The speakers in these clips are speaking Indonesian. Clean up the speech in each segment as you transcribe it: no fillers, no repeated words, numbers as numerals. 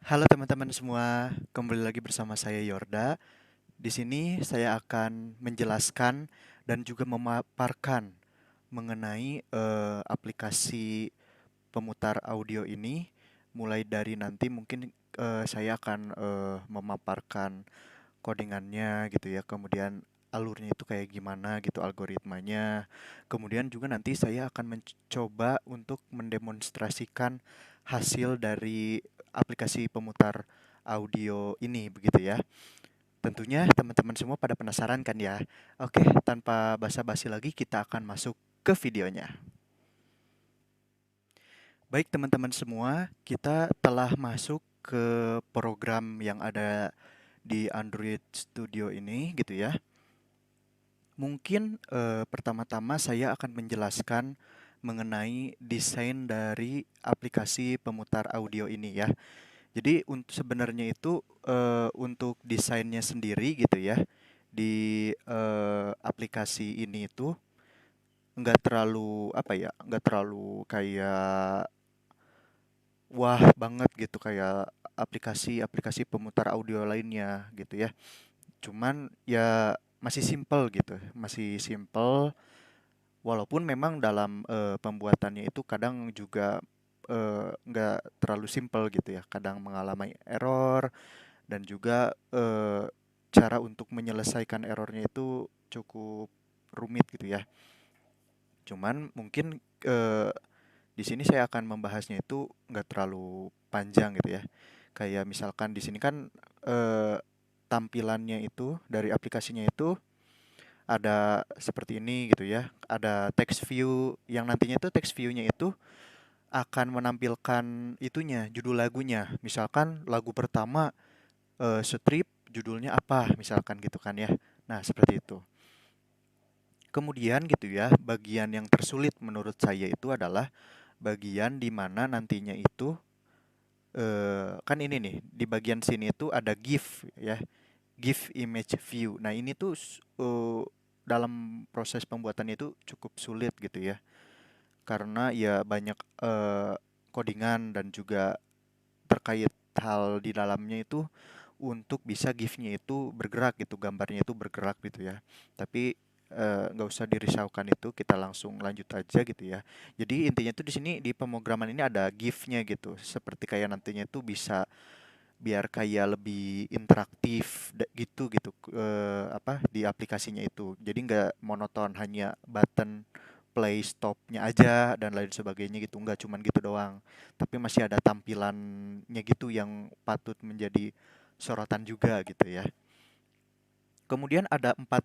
Halo teman-teman semua, kembali lagi bersama saya Yorda. Di sini saya akan menjelaskan dan juga memaparkan mengenai aplikasi pemutar audio ini. Mulai dari nanti mungkin saya akan memaparkan codingannya gitu ya, kemudian alurnya itu kayak gimana gitu, algoritmanya. Kemudian juga nanti saya akan mencoba untuk mendemonstrasikan hasil dari aplikasi pemutar audio ini begitu ya. Tentunya teman-teman semua pada penasaran kan ya. Oke, tanpa basa-basi lagi kita akan masuk ke videonya. Baik teman-teman semua, kita telah masuk ke program yang ada di Android Studio ini gitu ya. Mungkin pertama-tama saya akan menjelaskan mengenai desain dari aplikasi pemutar audio ini ya. Jadi untuk sebenarnya itu untuk desainnya sendiri gitu ya di aplikasi ini itu nggak terlalu apa ya, nggak terlalu kayak wah banget gitu kayak aplikasi-aplikasi pemutar audio lainnya gitu ya. Cuman ya masih simple gitu, masih simple. Walaupun memang dalam, pembuatannya itu kadang juga, nggak terlalu simpel gitu ya, kadang mengalami error dan juga, cara untuk menyelesaikan errornya itu cukup rumit gitu ya. Cuman mungkin, di sini saya akan membahasnya itu nggak terlalu panjang gitu ya. Kayak misalkan di sini kan, tampilannya itu dari aplikasinya itu ada seperti ini gitu ya. Ada text view yang nantinya itu text view-nya itu akan menampilkan itunya, judul lagunya. Misalkan lagu pertama strip judulnya apa misalkan gitu kan ya. Nah, seperti itu. Kemudian gitu ya, bagian yang tersulit menurut saya itu adalah bagian di mana nantinya itu kan ini nih, di bagian sini itu ada GIF ya. GIF image view. Nah, ini tuh dalam proses pembuatannya itu cukup sulit gitu ya. Karena ya banyak codingan dan juga terkait hal di dalamnya itu untuk bisa GIF-nya itu bergerak gitu, gambarnya itu bergerak gitu ya. Tapi nggak usah dirisaukan itu, kita langsung lanjut aja gitu ya. Jadi intinya tuh di sini di pemrograman ini ada GIF-nya gitu, seperti kayak nantinya itu bisa biar kayak lebih interaktif gitu apa di aplikasinya itu. Jadi nggak monoton hanya button play stopnya aja dan lain sebagainya gitu, nggak cuman gitu doang, tapi masih ada tampilannya gitu yang patut menjadi sorotan juga gitu ya. Kemudian ada 4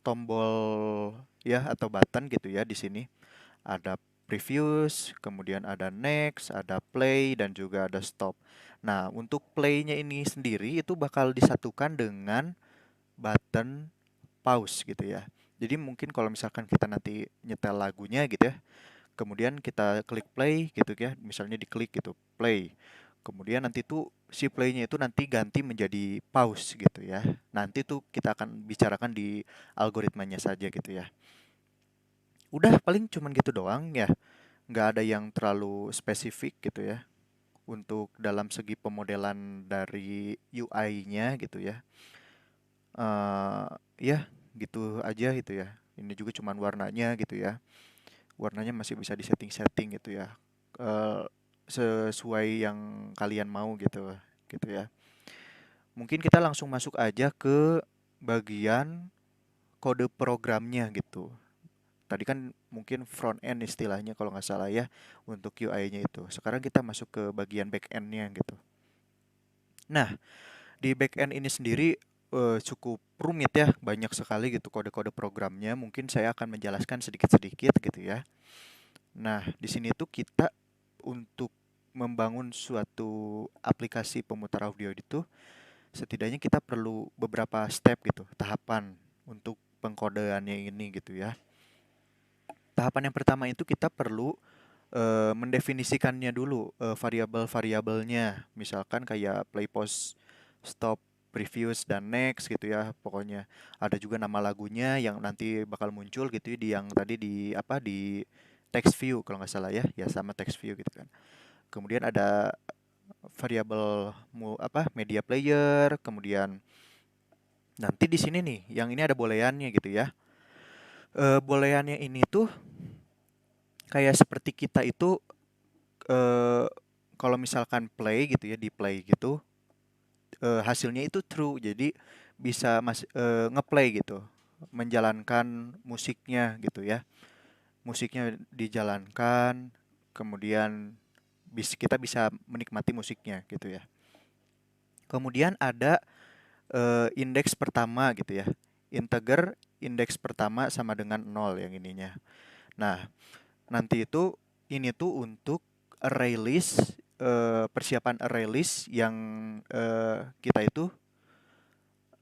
tombol ya atau button gitu ya di sini. Ada previous, kemudian ada next, ada play, dan juga ada stop. Nah, untuk play-nya ini sendiri itu bakal disatukan dengan button pause gitu ya. Jadi mungkin kalau misalkan kita nanti nyetel lagunya gitu ya, kemudian kita klik play gitu ya, misalnya diklik gitu, play. Kemudian nanti tuh si play-nya itu nanti ganti menjadi pause gitu ya. Nanti tuh kita akan bicarakan di algoritmanya saja gitu ya. Udah paling cuman gitu doang ya. Nggak ada yang terlalu spesifik gitu ya untuk dalam segi pemodelan dari UI-nya gitu ya. Eh ya gitu aja gitu ya. Ini juga cuman warnanya gitu ya. Warnanya masih bisa disetting-setting gitu ya. Eh sesuai yang kalian mau gitu gitu ya. Mungkin kita langsung masuk aja ke bagian kode programnya gitu. Tadi kan mungkin front end istilahnya kalau nggak salah ya untuk UI-nya itu. Sekarang kita masuk ke bagian back end-nya gitu. Nah, di back end ini sendiri cukup rumit ya, banyak sekali gitu kode-kode programnya. Mungkin saya akan menjelaskan sedikit-sedikit gitu ya. Nah, di sini tuh kita untuk membangun suatu aplikasi pemutar audio itu setidaknya kita perlu beberapa step gitu, tahapan untuk pengkodeannya ini gitu ya. Tahapan yang pertama itu kita perlu mendefinisikannya dulu, variabel-variabelnya. Misalkan kayak play, pause, stop, previous, dan next gitu ya pokoknya. Ada juga nama lagunya yang nanti bakal muncul gitu ya di yang tadi di apa, di text view kalau nggak salah ya, ya sama text view gitu kan. Kemudian ada variabel media player, kemudian nanti di sini nih, yang ini ada booleannya gitu ya. Booleannya ini tuh kayak seperti kita itu eh kalau misalkan play gitu ya, di play gitu, hasilnya itu true. Jadi bisa ngeplay gitu, menjalankan musiknya gitu ya. Musiknya dijalankan, kemudian kita bisa menikmati musiknya gitu ya. Kemudian ada indeks pertama gitu ya. Integer indeks pertama sama dengan 0 yang ininya. Nah, nanti ini tuh untuk array list, persiapan array list yang kita itu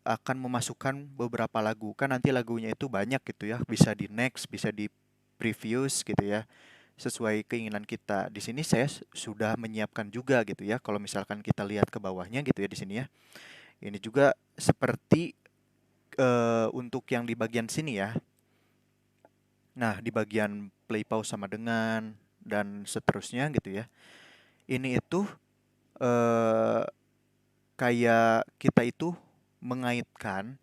akan memasukkan beberapa lagu. Kan nanti lagunya itu banyak gitu ya, bisa di next, bisa di previous gitu ya, sesuai keinginan kita. Di sini saya sudah menyiapkan juga gitu ya. Kalau misalkan kita lihat ke bawahnya gitu ya di sini ya. Ini juga seperti untuk yang di bagian sini ya. Nah, di bagian play pause sama dengan dan seterusnya gitu ya. Ini itu eh kayak kita itu mengaitkan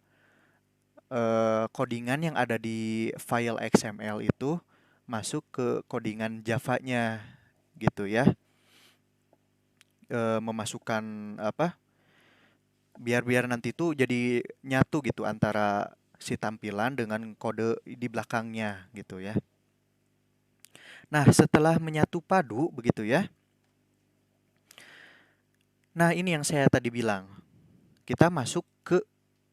codingan yang ada di file XML itu masuk ke codingan Java-nya gitu ya. Memasukkan biar nanti tuh jadi nyatu gitu antara si tampilan dengan kode di belakangnya gitu ya. Nah, setelah menyatu padu begitu ya. Nah, ini yang saya tadi bilang. Kita masuk ke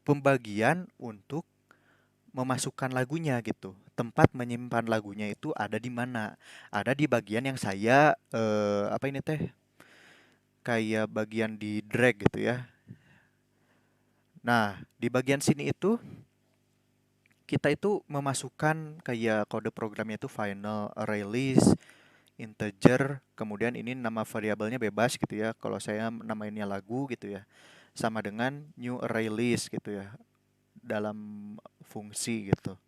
pembagian untuk memasukkan lagunya gitu. Tempat menyimpan lagunya itu ada di mana? Ada di bagian yang saya kayak bagian di drag gitu ya. Nah, di bagian sini itu kita itu memasukkan kayak kode programnya itu final, array list, integer, kemudian ini nama variabelnya bebas gitu ya. Kalau saya namainnya lagu gitu ya. Sama dengan new array list gitu ya dalam fungsi gitu.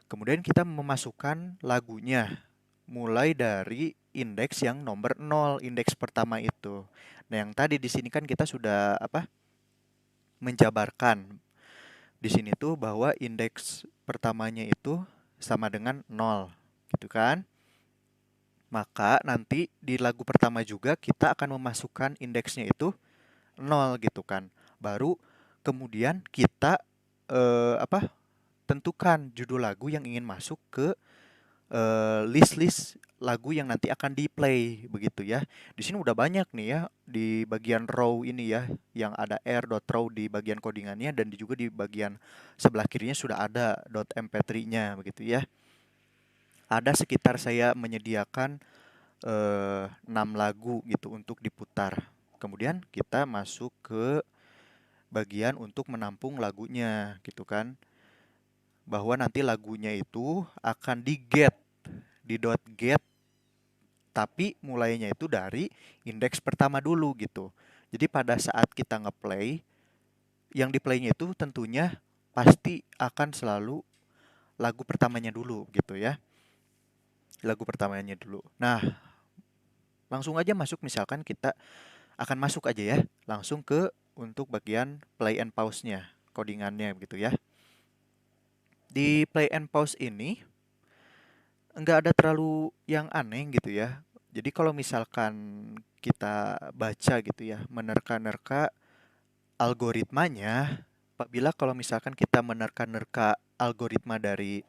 Kemudian kita memasukkan lagunya mulai dari indeks yang nomor 0, indeks pertama itu. Nah, yang tadi di sini kan kita sudah menjabarkan di sini tuh bahwa indeks pertamanya itu sama dengan 0, gitu kan? Maka nanti di lagu pertama juga kita akan memasukkan indeksnya itu 0 gitu kan. Baru kemudian kita tentukan judul lagu yang ingin masuk ke list-list lagu yang nanti akan di-play begitu ya. Di sini udah banyak nih ya di bagian row ini ya, yang ada r.row di bagian codingannya dan juga di bagian sebelah kirinya sudah ada .mp3-nya begitu ya. Ada sekitar saya menyediakan 6 lagu gitu untuk diputar. Kemudian kita masuk ke bagian untuk menampung lagunya gitu kan. Bahwa nanti lagunya itu akan di-get di .get, tapi mulainya itu dari indeks pertama dulu gitu. Jadi pada saat kita ngeplay, yang di-playnya itu tentunya pasti akan selalu lagu pertamanya dulu gitu ya. Lagu pertamanya dulu. Nah, langsung aja masuk, misalkan kita akan masuk aja ya, langsung ke untuk bagian play and pause-nya, codingannya gitu ya. Di play and pause ini nggak ada terlalu yang aneh gitu ya. Jadi kalau misalkan kita baca gitu ya, menerka-nerka algoritmanya, apabila kalau misalkan kita menerka-nerka algoritma dari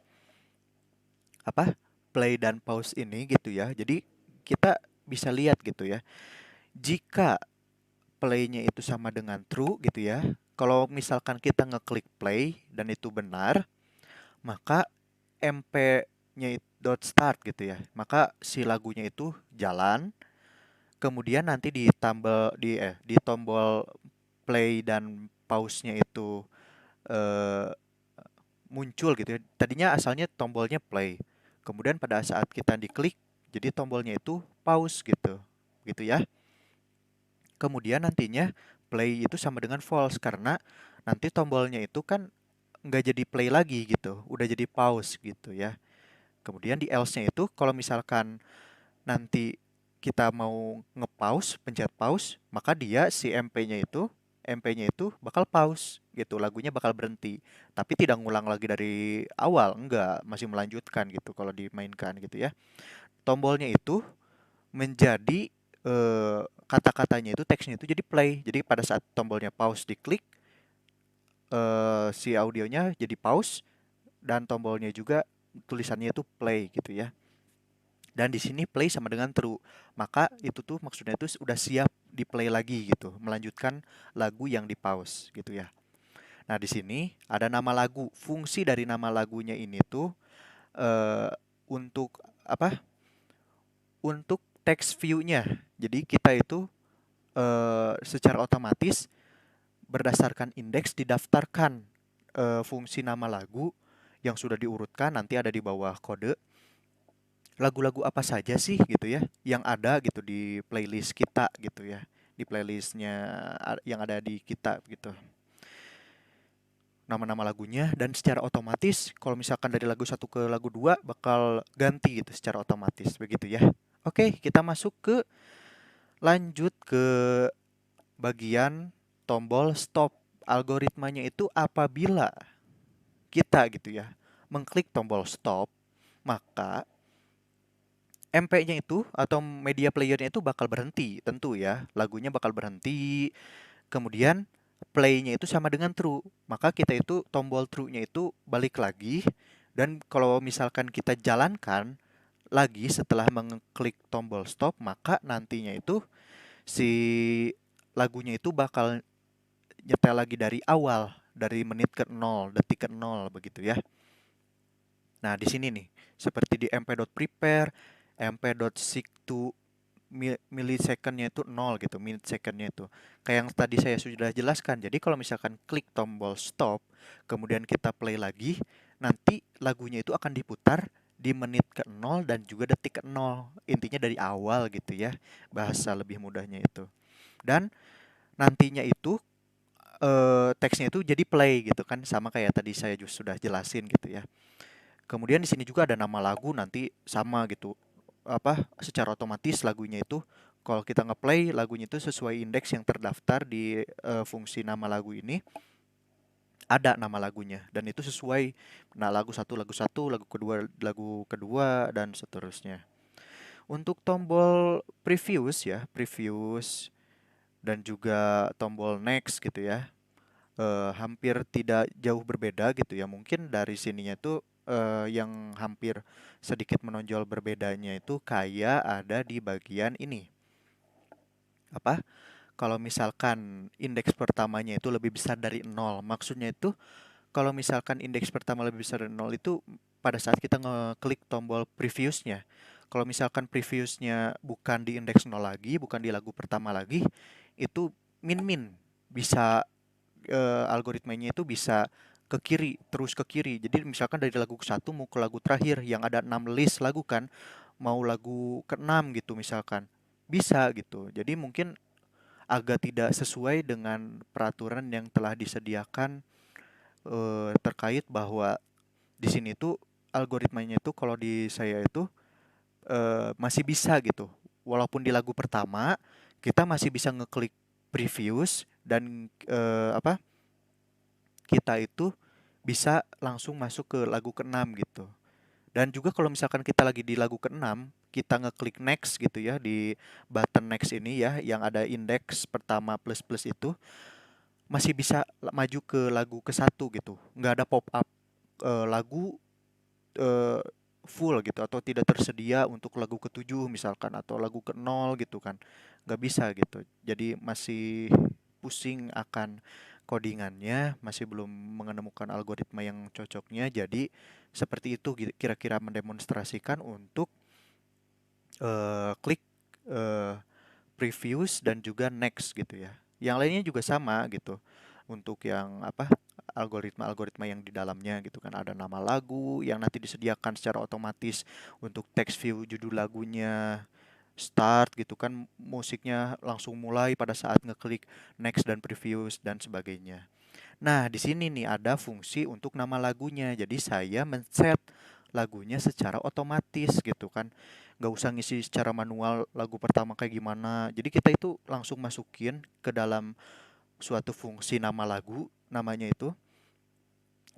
play dan pause ini gitu ya. Jadi kita bisa lihat gitu ya. Jika play-nya itu sama dengan true gitu ya. Kalau misalkan kita ngeklik play dan itu benar, maka mp-nya dot start gitu ya. Maka si lagunya itu jalan. Kemudian nanti di tombol play dan pause-nya itu eh, muncul gitu ya. Tadinya asalnya tombolnya play. Kemudian pada saat kita diklik, jadi tombolnya itu pause gitu. Gitu ya. Kemudian nantinya play itu sama dengan false karena nanti tombolnya itu kan nggak jadi play lagi gitu, udah jadi pause gitu ya. Kemudian di else-nya itu kalau misalkan nanti kita mau nge-pause, pencet pause, maka dia si MP-nya itu bakal pause gitu, lagunya bakal berhenti. Tapi tidak ngulang lagi dari awal, enggak, masih melanjutkan gitu kalau dimainkan gitu ya. Tombolnya itu menjadi kata-katanya itu teksnya itu jadi play. Jadi pada saat tombolnya pause diklik, si audionya jadi pause dan tombolnya juga tulisannya itu play gitu ya. Dan di sini play sama dengan true. Maka itu tuh maksudnya itu udah siap di play lagi gitu, melanjutkan lagu yang di pause gitu ya. Nah, di sini ada nama lagu. Fungsi dari nama lagunya ini tuh eh untuk apa? Untuk text view-nya. Jadi kita itu secara otomatis berdasarkan indeks didaftarkan fungsi nama lagu yang sudah diurutkan nanti ada di bawah kode lagu-lagu apa saja sih gitu ya yang ada gitu di playlist kita gitu ya, di playlistnya yang ada di kita gitu, nama-nama lagunya, dan secara otomatis kalau misalkan dari lagu satu ke lagu 2 bakal ganti gitu secara otomatis begitu ya. Oke, kita masuk ke lanjut ke bagian tombol stop. Algoritmanya itu apabila kita gitu ya mengklik tombol stop, maka MP-nya itu atau media player-nya itu bakal berhenti, tentu ya. Lagunya bakal berhenti, kemudian play-nya itu sama dengan true. Maka kita itu tombol true-nya itu balik lagi, dan kalau misalkan kita jalankan lagi setelah mengklik tombol stop, maka nantinya itu si lagunya itu bakal nyetel lagi dari awal, dari menit ke nol, detik ke nol begitu ya. Nah, di sini nih, seperti di mp.prepare, mp.seek to millisecondnya itu nol gitu, minute secondnya itu. Kayak yang tadi saya sudah jelaskan. Jadi kalau misalkan klik tombol stop, kemudian kita play lagi, nanti lagunya itu akan diputar di menit ke nol dan juga detik ke nol. Intinya dari awal gitu ya, bahasa lebih mudahnya itu. Dan nantinya itu teksnya itu jadi play gitu kan, sama kayak tadi saya sudah jelasin gitu ya. Kemudian di sini juga ada nama lagu, nanti sama gitu. Secara otomatis lagunya itu kalau kita ngeplay lagunya itu sesuai indeks yang terdaftar di fungsi nama lagu ini, ada nama lagunya dan itu sesuai, nah lagu satu, lagu kedua dan seterusnya. Untuk tombol previous ya, previous dan juga tombol next gitu ya, hampir tidak jauh berbeda gitu ya. Mungkin dari sininya tuh yang hampir sedikit menonjol berbedanya itu kayak ada di bagian ini. Apa? Kalau misalkan indeks pertamanya itu lebih besar dari nol, maksudnya itu kalau misalkan indeks pertama lebih besar dari nol itu pada saat kita ngeklik tombol previousnya. Kalau misalkan previousnya bukan di indeks nol lagi, bukan di lagu pertama lagi, itu min-min bisa algoritmanya itu bisa ke kiri, terus ke kiri. Jadi misalkan dari lagu ke satu mau ke lagu terakhir yang ada 6 list lagu kan, mau lagu ke-6 gitu misalkan. Bisa gitu. Jadi mungkin agak tidak sesuai dengan peraturan yang telah disediakan terkait bahwa di sini tuh algoritmanya itu kalau di saya itu masih bisa gitu. Walaupun di lagu pertama kita masih bisa ngeklik previous dan kita itu bisa langsung masuk ke lagu keenam gitu. Dan juga kalau misalkan kita lagi di lagu keenam, kita ngeklik next gitu ya di button next ini ya yang ada indeks pertama plus plus itu masih bisa maju ke lagu ke satu gitu. Nggak ada pop up lagu eh, full gitu atau tidak tersedia untuk lagu ketujuh misalkan atau lagu ke nol gitu kan. Nggak bisa gitu. Jadi masih pusing akan codingannya, masih belum menemukan algoritma yang cocoknya. Jadi seperti itu kira-kira mendemonstrasikan untuk klik eh, previews dan juga next gitu ya. Yang lainnya juga sama gitu. Untuk yang algoritma-algoritma yang di dalamnya gitu kan ada nama lagu yang nanti disediakan secara otomatis untuk text view judul lagunya, start gitu kan, musiknya langsung mulai pada saat ngeklik next dan previews dan sebagainya. Nah, di sini nih ada fungsi untuk nama lagunya. Jadi saya men-set lagunya secara otomatis gitu kan. nggak usah ngisi secara manual lagu pertama kayak gimana. Jadi kita itu langsung masukin ke dalam suatu fungsi nama lagu, namanya itu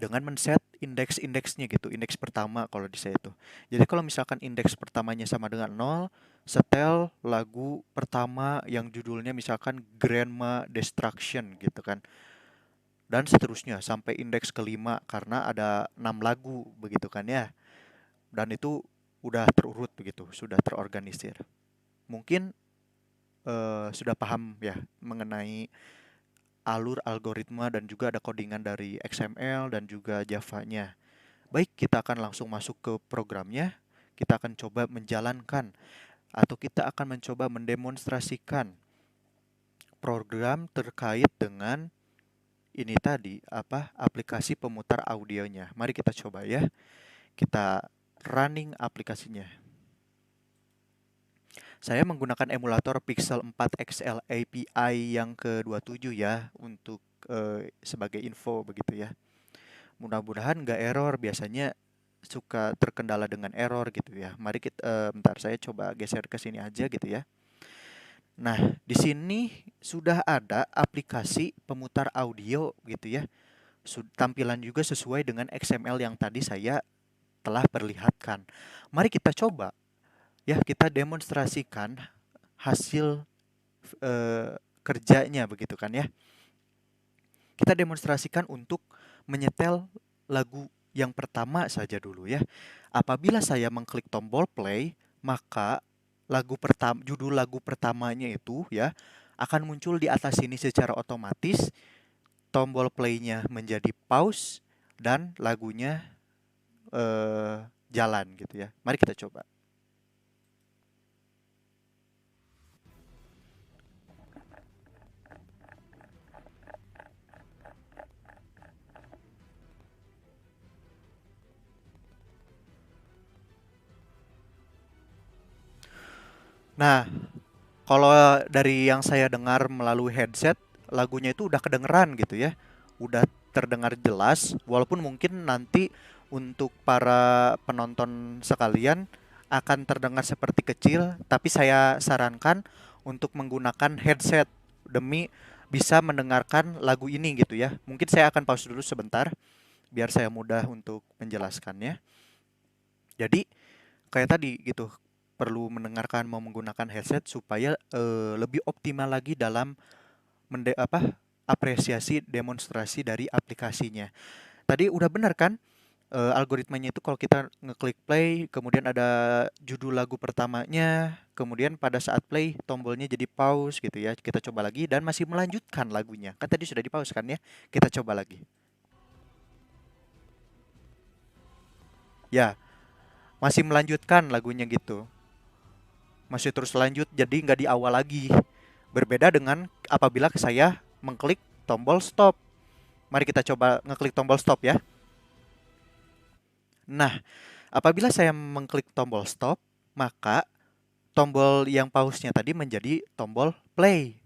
dengan men-set indeks-indeksnya gitu, indeks pertama kalau di saya itu. Jadi kalau misalkan indeks pertamanya sama dengan nol, setel lagu pertama yang judulnya misalkan Grandma Destruction gitu kan. Dan seterusnya sampai indeks kelima karena ada 6 lagu begitu kan ya. Dan itu udah terurut begitu, sudah terorganisir. Mungkin sudah paham ya mengenai alur algoritma dan juga ada codingan dari XML dan juga Java-nya. Baik, kita akan langsung masuk ke programnya. Kita akan coba menjalankan atau kita akan mencoba mendemonstrasikan program terkait dengan ini tadi apa aplikasi pemutar audionya. Mari kita coba ya. Kita running aplikasinya. Saya menggunakan emulator Pixel 4 XL API yang ke-27 ya untuk sebagai info begitu ya. Mudah-mudahan nggak error, biasanya suka terkendala dengan error gitu ya. Mari kita bentar saya coba geser ke sini aja gitu ya. Nah, di sini sudah ada aplikasi pemutar audio gitu ya. Tampilan juga sesuai dengan XML yang tadi saya telah perlihatkan. Mari kita coba ya, kita demonstrasikan hasil kerjanya begitu kan ya. Kita demonstrasikan untuk menyetel lagu yang pertama saja dulu ya. Apabila saya mengklik tombol play, maka judul lagu pertamanya itu ya akan muncul di atas sini secara otomatis. Tombol play-nya menjadi pause dan lagunya jalan gitu ya. Mari kita coba. Nah, kalau dari yang saya dengar melalui headset, lagunya itu udah kedengeran gitu ya. Udah terdengar jelas, walaupun mungkin nanti untuk para penonton sekalian akan terdengar seperti kecil, tapi saya sarankan untuk menggunakan headset demi bisa mendengarkan lagu ini gitu ya. Mungkin saya akan pause dulu sebentar biar saya mudah untuk menjelaskannya. Jadi kayak tadi gitu, perlu mendengarkan mau menggunakan headset supaya lebih optimal lagi dalam apresiasi demonstrasi dari aplikasinya. Tadi udah benar kan? Algoritmanya itu kalau kita ngeklik play, kemudian ada judul lagu pertamanya, kemudian pada saat play tombolnya jadi pause gitu ya. Kita coba lagi dan masih melanjutkan lagunya. Kan tadi sudah di pause kan ya? Kita coba lagi. Ya, masih melanjutkan lagunya gitu. Masih terus lanjut jadi nggak di awal lagi. Berbeda dengan apabila saya mengklik tombol stop. Mari kita coba ngeklik tombol stop ya. Nah, apabila saya mengklik tombol stop, maka tombol yang pause-nya tadi menjadi tombol play.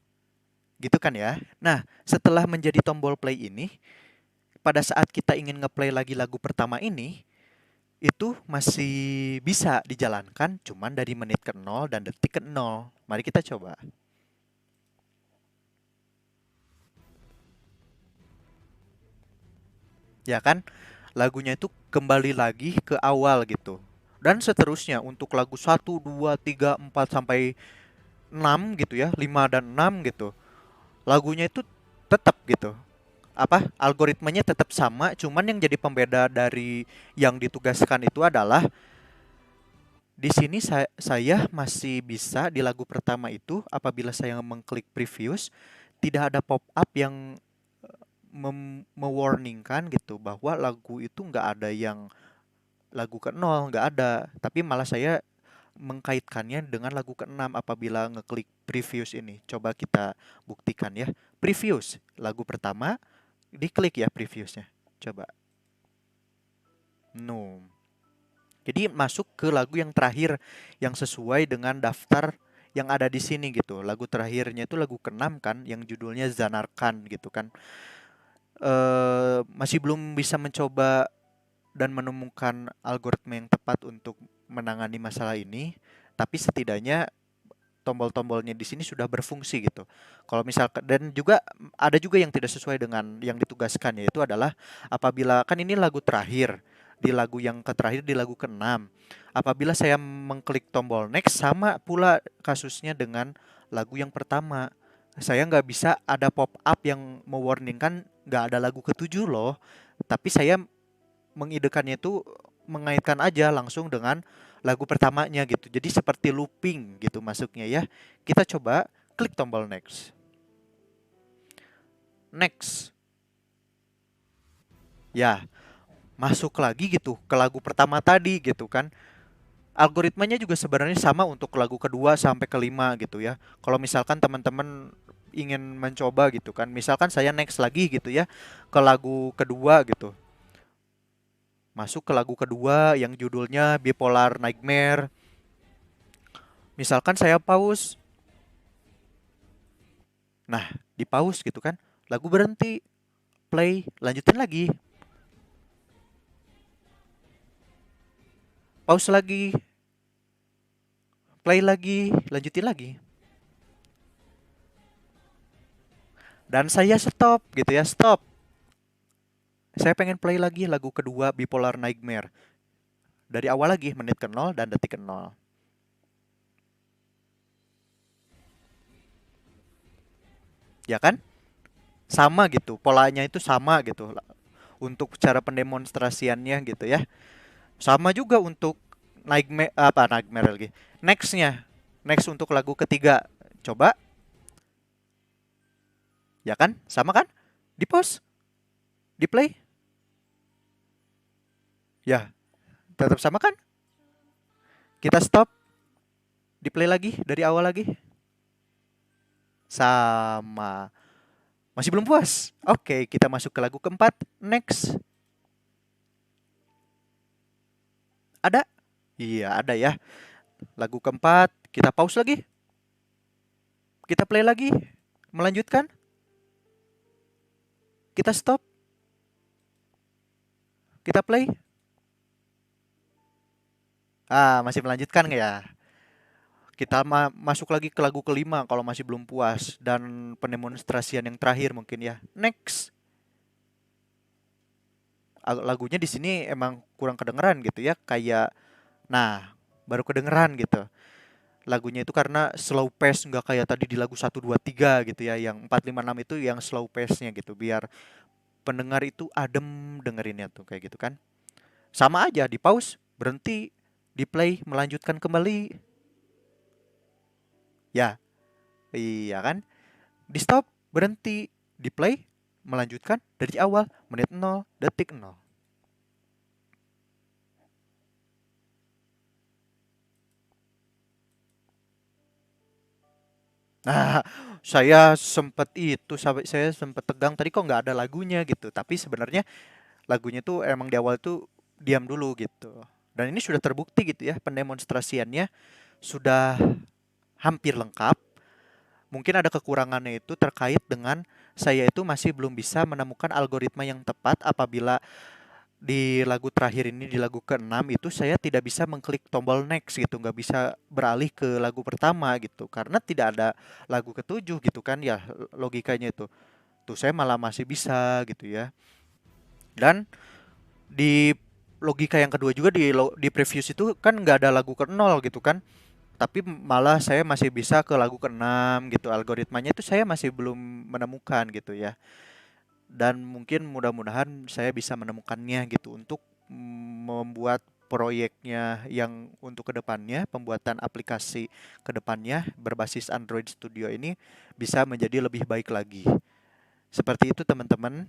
Gitu kan ya. Nah, setelah menjadi tombol play ini, pada saat kita ingin ngeplay lagi lagu pertama ini, itu masih bisa dijalankan cuman dari menit ke 0 dan detik ke 0. Mari kita coba. Ya kan? Lagunya itu kembali lagi ke awal gitu. Dan seterusnya untuk lagu 1, 2, 3, 4 sampai 6 gitu ya, 5 dan 6 gitu. Lagunya itu tetap gitu. Algoritmanya tetap sama, cuman yang jadi pembeda dari yang ditugaskan itu adalah di sini saya masih bisa di lagu pertama itu apabila saya mengklik previous tidak ada pop up yang mewarningkan gitu bahwa lagu itu nggak ada yang lagu ke 0 nggak ada, tapi malah saya mengkaitkannya dengan lagu ke 6 apabila ngeklik previous ini. Coba kita buktikan ya. Previous, lagu pertama, diklik ya previewsnya. Coba. No. Jadi masuk ke lagu yang terakhir yang sesuai dengan daftar yang ada di sini gitu. Lagu terakhirnya itu lagu ke 6 kan yang judulnya Zanarkand gitu kan. Masih belum bisa mencoba dan menemukan algoritma yang tepat untuk menangani masalah ini. tapi setidaknya tombol-tombolnya di sini sudah berfungsi gitu. Kalau misalkan dan juga ada juga yang tidak sesuai dengan yang ditugaskan, yaitu adalah apabila kan ini lagu terakhir, di lagu yang terakhir di lagu keenam. Apabila saya mengklik tombol next, sama pula kasusnya dengan lagu yang pertama. Saya nggak bisa ada pop up yang mewarningkan nggak ada lagu ketujuh loh. Tapi saya mengidekannya itu mengaitkan aja langsung dengan lagu pertamanya gitu. Jadi seperti looping gitu masuknya ya. Kita coba klik tombol next. Next. Ya, masuk lagi gitu ke lagu pertama tadi gitu kan. Algoritmanya juga sebenarnya sama untuk lagu kedua sampai kelima gitu ya. Kalau misalkan teman-teman ingin mencoba gitu kan. Misalkan saya next lagi gitu ya ke lagu kedua gitu. Masuk ke lagu kedua yang judulnya Bipolar Nightmare. Misalkan saya pause. Nah, di pause gitu kan. Lagu berhenti, play, lanjutin lagi. Pause lagi, play lagi, lanjutin lagi. Dan saya stop gitu ya, stop. Saya pengen play lagi lagu kedua Bipolar Nightmare. Dari awal lagi, menit ke nol dan detik ke nol. Ya kan? Sama gitu, polanya itu sama gitu. Untuk cara pendemonstrasiannya gitu ya. Sama juga untuk Nightmare lagi. Nextnya, next untuk lagu ketiga. Coba, ya kan? Sama kan? Di pause, di play. Ya, tetap sama kan? Kita stop, di play lagi dari awal lagi. Sama. Masih belum puas? Oke, kita masuk ke lagu keempat. Next. Ada? Iya, ada ya. Lagu keempat, kita pause lagi. Kita play lagi. Melanjutkan. Kita stop. Kita play. Masih melanjutkan nggak ya? Kita masuk lagi ke lagu kelima kalau masih belum puas. Dan pendemonstrasian yang terakhir mungkin ya. Next. Lagunya di sini emang kurang kedengeran gitu ya. Kayak, nah, baru kedengeran gitu. Lagunya itu karena slow pace, nggak kayak tadi di lagu satu 2 3 gitu ya, yang 4 5 6 itu yang slow pace-nya gitu biar pendengar itu adem dengerinnya tuh kayak gitu kan. Sama aja di pause, berhenti, di play, melanjutkan kembali. Ya, iya kan? Di stop, berhenti, di play, melanjutkan dari awal menit nol detik nol. Nah, saya sempat tegang tadi kok nggak ada lagunya gitu. Tapi sebenarnya lagunya tuh emang di awal tuh diam dulu gitu. Dan ini sudah terbukti gitu ya, pendemonstrasiannya sudah hampir lengkap. Mungkin ada kekurangannya itu terkait dengan saya itu masih belum bisa menemukan algoritma yang tepat apabila di lagu terakhir ini, di lagu keenam itu saya tidak bisa mengklik tombol next gitu, nggak bisa beralih ke lagu pertama gitu, karena tidak ada lagu ketujuh gitu kan ya, logikanya itu. Tuh saya malah masih bisa gitu ya. Dan di logika yang kedua juga di previews itu kan nggak ada lagu ke nol gitu kan. Tapi malah saya masih bisa ke lagu keenam gitu. Algoritmanya itu saya masih belum menemukan gitu ya. Dan mungkin mudah-mudahan saya bisa menemukannya gitu untuk membuat proyeknya yang untuk kedepannya, pembuatan aplikasi kedepannya berbasis Android Studio ini bisa menjadi lebih baik lagi. Seperti itu teman-teman.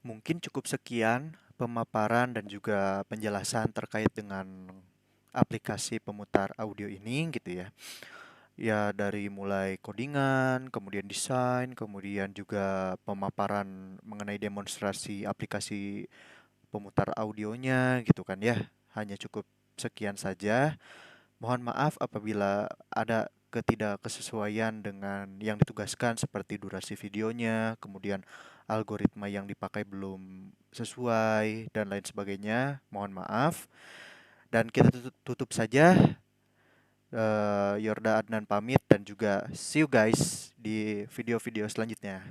Mungkin cukup sekian pemaparan dan juga penjelasan terkait dengan aplikasi pemutar audio ini gitu ya. Ya dari mulai codingan, kemudian desain, kemudian juga pemaparan mengenai demonstrasi aplikasi pemutar audionya gitu kan ya. Hanya cukup sekian saja. Mohon maaf apabila ada ketidaksesuaian dengan yang ditugaskan seperti durasi videonya, kemudian algoritma yang dipakai belum sesuai dan lain sebagainya. Mohon maaf. Dan kita tutup saja. Yorda Adnan pamit dan juga see you guys di video-video selanjutnya.